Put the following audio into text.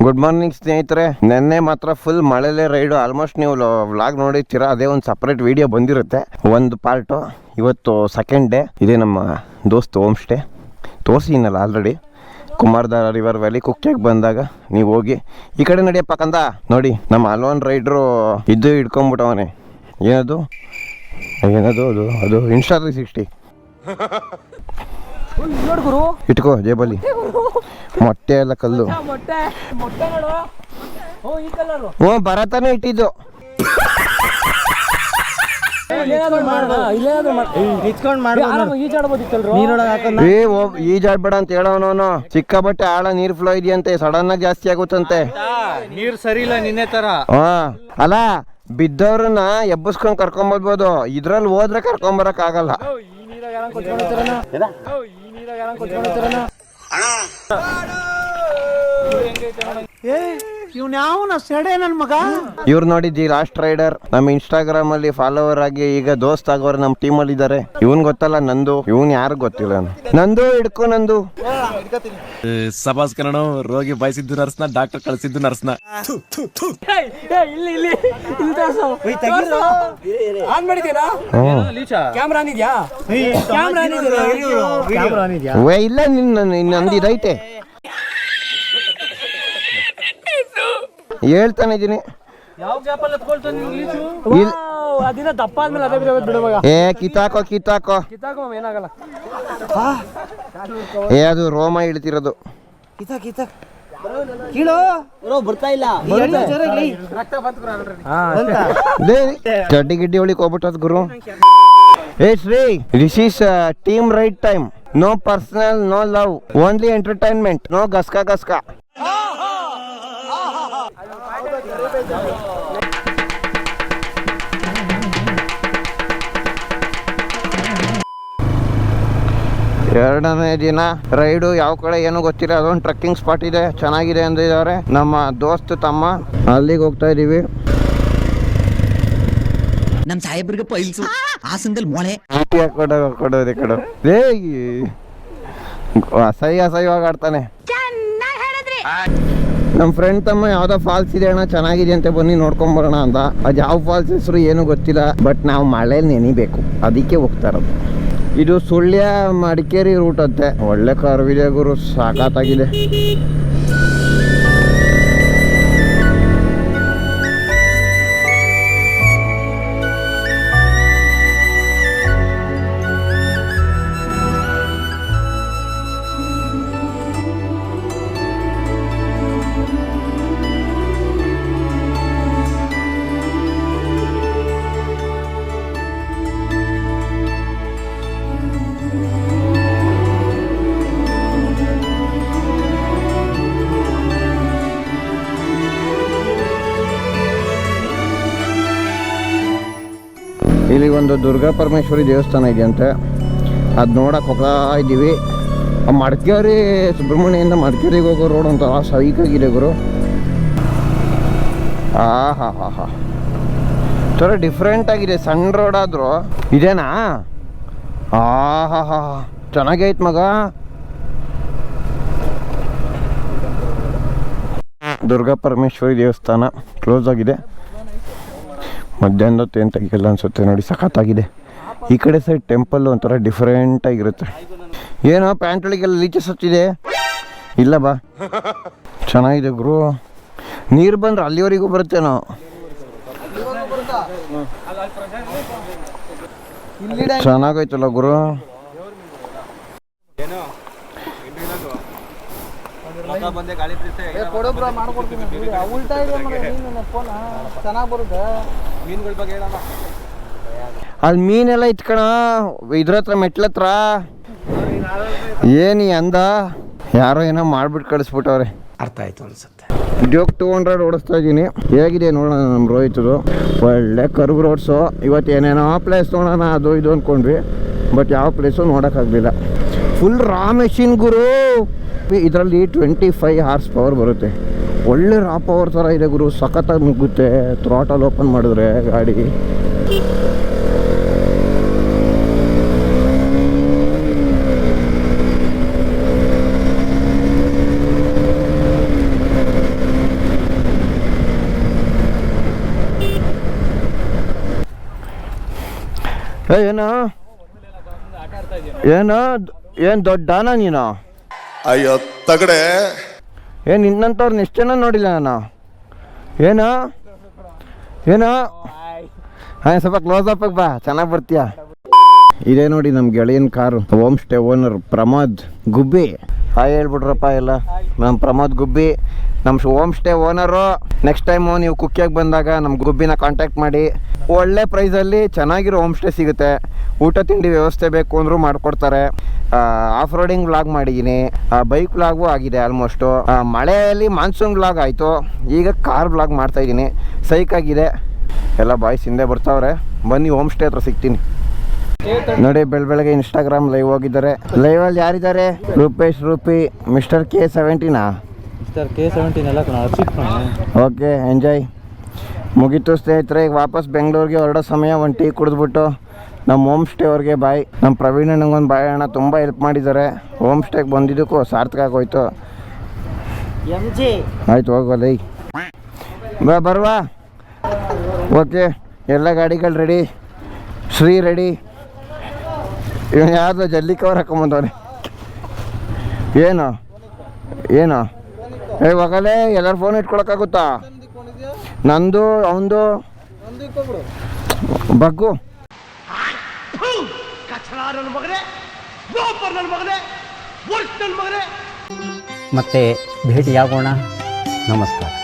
Good morning ಸ್ನೇಹಿತರೆ. ನೆನ್ನೆ ಮಾತ್ರ ಫುಲ್ ಮಳೆಲೆ ರೈಡು. ಆಲ್ಮೋಸ್ಟ್ ನೀವು ವ್ಲಾಗ್ ನೋಡಿರ್ತೀರಾ, ಅದೇ ಒಂದು ಸಪ್ರೇಟ್ ವಿಡಿಯೋ ಬಂದಿರುತ್ತೆ, ಒಂದು ಪಾರ್ಟು. ಇವತ್ತು ಸೆಕೆಂಡ್ ಡೇ. ಇದೇ ನಮ್ಮ ದೋಸ್ತ್ ಹೋಮ್ ಸ್ಟೇ, ತೋರಿಸಿನಲ್ಲ ಆಲ್ರೆಡಿ. ಕುಮಾರಧಾರ ರಿವರ್ ವ್ಯಾಲಿ ಕುಕ್ಕೆಗೆ ಬಂದಾಗ ನೀವು ಹೋಗಿ ಈ ಕಡೆ ನಡೆಯಪ್ಪ ಕಂದ. ನೋಡಿ ನಮ್ಮ ಅಲೋನ್ ರೈಡ್ರು ಇದು ಹಿಡ್ಕೊಂಬಿಟ್ಟವನೇ. ಏನದು ಅದು ಇನ್ಸ್ಟಾ 360 ಇಟ್ಕೋ ಜೇಬಲ್ಲಿ. ಮೊಟ್ಟೆ ಎಲ್ಲ ಕಲ್ಲು. ಹ್ಞೂ ಬರತಾನೆ ಇಟ್ಟಿದ್ದು. ಈಜಾಡ್ಬೇಡ ಅಂತ ಹೇಳೋನು. ಸಿಕ್ಕಾಬಟ್ಟೆ ಆಳ ನೀರ್ ಫ್ಲೋ ಇದೆಯಂತೆ, ಸಡನ್ ಆಗಿ ಜಾಸ್ತಿ ಆಗುತ್ತಂತೆ. ನೀರ್ ಸರಿ ಇಲ್ಲ ನಿನ್ನೆ ತರ. ಅಲ್ಲ, ಬಿದ್ದವ್ರನ್ನ ಎಬ್ಬಸ್ಕೊಂಡ್ ಕರ್ಕೊಂಬರ್ಬೋದು, ಇದ್ರಲ್ಲಿ ಹೋದ್ರೆ ಕರ್ಕೊಂಬರಕ್ ಆಗಲ್ಲ. ಇವ್ರು ನೋಡಿದ್ದಿ ಲಾಸ್ಟ್ ರೈಡರ್, ನಮ್ಮ ಇನ್ಸ್ಟಾಗ್ರಾಮ್ ಅಲ್ಲಿ ಫಾಲೋವರ್ ಆಗಿ ಈಗ ದೋಸ್ತ್ ಆಗೋರು ನಮ್ಮ ಟೀಮ್ ಅಲ್ಲಿ ಇದಾರೆ. ಇವನ್ ಗೊತ್ತಲ್ಲ ನಂದು, ಇವನ್ ಯಾರು ಗೊತ್ತಿಲ್ಲ. ನಂದು ಹಿಡ್ಕೊ, ನಂದು ಸಬಾಸ್ ಕನ್ನಡ ರೋಗಿ ಬಯಸಿದ್ದು ನರ್ಸ್ನ, ಡಾಕ್ಟರ್ ಕಳಿಸಿದ್ದು ನರ್ಸ್ನ. ಇಲ್ಲ ನಂದಿದೈತೆ, ಹೇಳ್ತಾನೆ ಇದೀನಿ. ಕಿತ್ತಾಕೋ ಅದು ರೋಮ ಇಳ್ತಿರೋದು. ಗಡ್ಡಿ ಗಿಡ್ಡಿ ಒಳಿಕ್ ಹೋಗ್ಬಿಟ್ಟದ್ ಗುರು. Shri, this is team right time. No personal, no love, only entertainment, no ಗಸ್ಕಾ. ಎರಡನೇ ದಿನ ರೈಡು. ಯಾವ ಕಡೆ ಏನು ಗೊತ್ತಿಲ್ಲ, ಅದೊಂದು ಟ್ರೆಕ್ಕಿಂಗ್ ಸ್ಪಾಟ್ ಇದೆ, ಚೆನ್ನಾಗಿದೆ ಅಂದಿದ್ದಾರೆ ನಮ್ಮ ದೋಸ್ತ್ ತಮ್ಮ. ಅಲ್ಲಿಗೆ ಹೋಗ್ತಾ ಇದೀವಿ. ನಮ್ ಸಾಹೇಬ್ರಿಗೆ ಪೈಲ್ಸು ಹಾಸನದಲ್ಲಿ ಮೊಳೆ ಕೊಡೋದೆ ಕಡೆ ಅಸಹ್ಯವಾಗಿ ಆಡ್ತಾನೆ. ನಮ್ಮ ಫ್ರೆಂಡ್ ತಮ್ಮ ಯಾವ್ದೋ ಫಾಲ್ಸ್ ಇದೆ ಅಣ್ಣ, ಚೆನ್ನಾಗಿದೆ ಅಂತ ಬನ್ನಿ ನೋಡ್ಕೊಂಬರೋಣ ಅಂತ. ಅದು ಯಾವ ಫಾಲ್ಸ್ ಹೆಸರು ಏನು ಗೊತ್ತಿಲ್ಲ, ಬಟ್ ನಾವು ಮಳೆಯಲ್ಲಿ ನೆನಿಬೇಕು, ಅದಕ್ಕೆ ಹೋಗ್ತಾ ಇರೋದು. ಇದು ಸುಳ್ಯ ಮಡಿಕೇರಿ ರೂಟ್ ಅಂತೆ. ಒಳ್ಳೆ ಕರ್ವಿದೆ ಗುರು, ಸಾಕಾಗಿದೆ. ಇಲ್ಲಿ ಒಂದು ದುರ್ಗಾ ಪರಮೇಶ್ವರಿ ದೇವಸ್ಥಾನ ಇದೆಯಂತೆ, ಅದು ನೋಡಕ್ಕೆ ಹೋಗ್ತಾ ಇದ್ದೀವಿ. ಮಡಿಕೇರಿ ಸುಬ್ರಹ್ಮಣ್ಯದಿಂದ ಮಡಿಕೇರಿಗೆ ಹೋಗೋ ರೋಡ್ ಅಂತ ಸೈಕಾಗಿದೆ ಗುರು. ಹಾ ಥರ ಡಿಫ್ರೆಂಟ್ ಆಗಿದೆ. ಸಣ್ಣ ರೋಡ್ ಆದರೂ ಇದೇನಾ? ಹಾ ಚೆನ್ನಾಗೈತ್ ಮಗ. ದುರ್ಗಾ ಪರಮೇಶ್ವರಿ ದೇವಸ್ಥಾನ ಕ್ಲೋಸ್ ಆಗಿದೆ. ಮಧ್ಯಾಹ್ನದ ಏನು ತೆಗಿಯಲ್ಲ ಅನ್ಸುತ್ತೆ. ನೋಡಿ ಸಖತ್ತಾಗಿದೆ. ಈ ಕಡೆ ಸೈಡ್ ಟೆಂಪಲ್ ಒಂಥರ ಡಿಫ್ರೆಂಟ್ ಆಗಿರುತ್ತೆ. ಏನೋ ಪ್ಯಾಂಟ್ ಒಳಗೆಲ್ಲ ಲೀಚಸ್ ಹಚ್ಚಿದೆ. ಇಲ್ಲ ಬಾ, ಚೆನ್ನಾಗಿದೆ ಗುರು. ನೀರು ಬಂದ್ರೆ ಅಲ್ಲಿವರೆಗೂ ಬರುತ್ತೇನೋ. ಚೆನ್ನಾಗೈತಲ್ಲ ಗುರು. ಅಲ್ಲಿ ಮೀನೆಲ್ಲ ಇತ್ಕಣ ಇದ್ರ ಹತ್ರ ಮೆಟ್ಲತ್ರ. ಏನಿ ಅಂದ, ಯಾರೋ ಏನೋ ಮಾಡ್ಬಿಟ್ಟು ಕಳಿಸ್ಬಿಟ್ಟವ್ರೆ. ಅರ್ಥ ಆಯ್ತು ಅನ್ಸುತ್ತೆ. ಜೋಕ್ 200 ಓಡಿಸ್ತಾ ಇದ್ದೀನಿ. ಹೇಗಿದೆ ನೋಡೋಣ ನಮ್ಮ ರೋಹಿತದು. ಒಳ್ಳೆ ಕರ್ವ್ ರೋಡ್ಸು. ಇವತ್ತು ಏನೇನೋ ಪ್ಲೇಸ್ ನೋಡೋಣ ಅದು ಇದು ಅಂದ್ಕೊಂಡ್ವಿ, ಬಟ್ ಯಾವ ಪ್ಲೇಸು ನೋಡೋಕ್ಕಾಗಲಿಲ್ಲ. ಫುಲ್ ರಾ ಮೆಷಿನ್ ಗುರು. ಇದರಲ್ಲಿ 25 ಹಾರ್ಸ್ ಪವರ್ ಬರುತ್ತೆ. ಒಳ್ಳೆ ರಾ ಪವರ್ ಥರ ಇದೆ ಗುರು, ಸಖತ್ತಾಗಿ ನುಗ್ಗುತ್ತೆ ಥ್ರಾಟಲ್ ಓಪನ್ ಮಾಡಿದ್ರೆ ಗಾಡಿ. ಏನು ಏನು ಏನು ದೊಡ್ಡನ ನೀನು? ಅಯ್ಯೋ ತಗಡೆ. ಏನು ನಿನ್ನಂಥವ್ರನ್ನ ಎಷ್ಟು ಜನ ನೋಡಿಲ್ಲ ನಾನು. ಏನು ಏನು ಹಾಂ ಸ್ವಲ್ಪ ಕ್ಲೋಸ್ ಅಪ್ ಬಾ, ಚೆನ್ನಾಗಿ ಬರ್ತೀಯ. ಇದೇ ನೋಡಿ ನಮ್ಮ ಗೆಳೆಯನ car. Home stay owner Pramod Gubbi. Hi ಹೇಳ್ಬಿಟ್ರಪ್ಪ ಎಲ್ಲ. ನಮ್ಮ ಪ್ರಮೋದ್ ಗುಬ್ಬಿ ನಮ್ಮ home stay owner. Next time ನೀವು ಕುಕ್ಕಿಯಾಗಿ ಬಂದಾಗ ನಮ್ಮ ಗುಬ್ಬಿನ ಕಾಂಟ್ಯಾಕ್ಟ್ ಮಾಡಿ. ಒಳ್ಳೆ ಪ್ರೈಸಲ್ಲಿ ಚೆನ್ನಾಗಿರೋ ಹೋಮ್ ಸ್ಟೇ ಸಿಗುತ್ತೆ. ಊಟ ತಿಂಡಿ ವ್ಯವಸ್ಥೆ ಬೇಕು ಅಂದರೂ ಮಾಡಿಕೊಡ್ತಾರೆ. ಆಫ್ ರೋಡಿಂಗ್ ವ್ಲಾಗ್ ಮಾಡಿದ್ದೀನಿ, ಬೈಕ್ ವ್ಲಾಗು ಆಗಿದೆ ಆಲ್ಮೋಸ್ಟು. ಮಳೆಯಲ್ಲಿ ಮಾನ್ಸೂನ್ ವ್ಲಾಗ್ ಆಯಿತು, ಈಗ ಕಾರ್ ವ್ಲಾಗ್ ಮಾಡ್ತಾಯಿದ್ದೀನಿ. ಸೈಕಾಗಿದೆ. ಎಲ್ಲ ಬಾಯ್ಸ್ ಹಿಂದೆ ಬರ್ತಾವ್ರೆ. ಬನ್ನಿ ಹೋಮ್ ಸ್ಟೇ ಹತ್ರ ಸಿಗ್ತೀನಿ. ನೋಡಿ ಬೆಳಗ್ಗೆ ಇನ್ಸ್ಟಾಗ್ರಾಮ್ ಲೈವ್ ಹೋಗಿದ್ದಾರೆ. ಲೈವಲ್ಲಿ ಯಾರಿದ್ದಾರೆ? Rupesh rupee, mister K17. Mister K17 ಎಲ್ಲ ಓಕೆ, ಎಂಜಾಯ್. ಮುಗೀತು ಸ್ನೇಹಿತರೆ. ಈಗ ವಾಪಸ್ ಬೆಂಗಳೂರಿಗೆ ಹೊರಡೋ ಸಮಯ. ಒಂದು ಟೀ ಕುಡಿದ್ಬಿಟ್ಟು ನಮ್ಮ ಹೋಮ್ ಸ್ಟೇ ಅವ್ರಿಗೆ ಬಾಯ್. ನಮ್ಮ ಪ್ರವೀಣ್ ಅಣ್ಣಂಗೊಂದು ಬಾಯ್. ಅಣ್ಣ ತುಂಬ ಹೆಲ್ಪ್ ಮಾಡಿದ್ದಾರೆ. ಹೋಮ್ ಸ್ಟೇಗೆ ಬಂದಿದ್ದಕ್ಕೂ ಸಾರ್ಥಕ ಆಗೋಯ್ತು. ಆಯ್ತು ಹೋಗೋಲ್ಲ ಈಗ ಬರುವ. ಓಕೆ, ಎಲ್ಲ ಗಾಡಿಗಳು ರೆಡಿ. ಶ್ರೀ ರೆಡಿ. ಇವನು ಯಾವುದು ಜಲ್ಲಿ ಕವರ್ ಹಾಕೊಂಬಂದವನೆ. ಏನು ಏನು ಹೋಗಲೇ, ಎಲ್ಲರೂ ಫೋನ್ ಇಟ್ಕೊಳಕ್ಕಾಗುತ್ತಾ? ನಂದು ಅವಂದು ಬಗ್ಗು. ಮತ್ತೆ ಭೇಟಿಯಾಗೋಣ. ನಮಸ್ಕಾರ.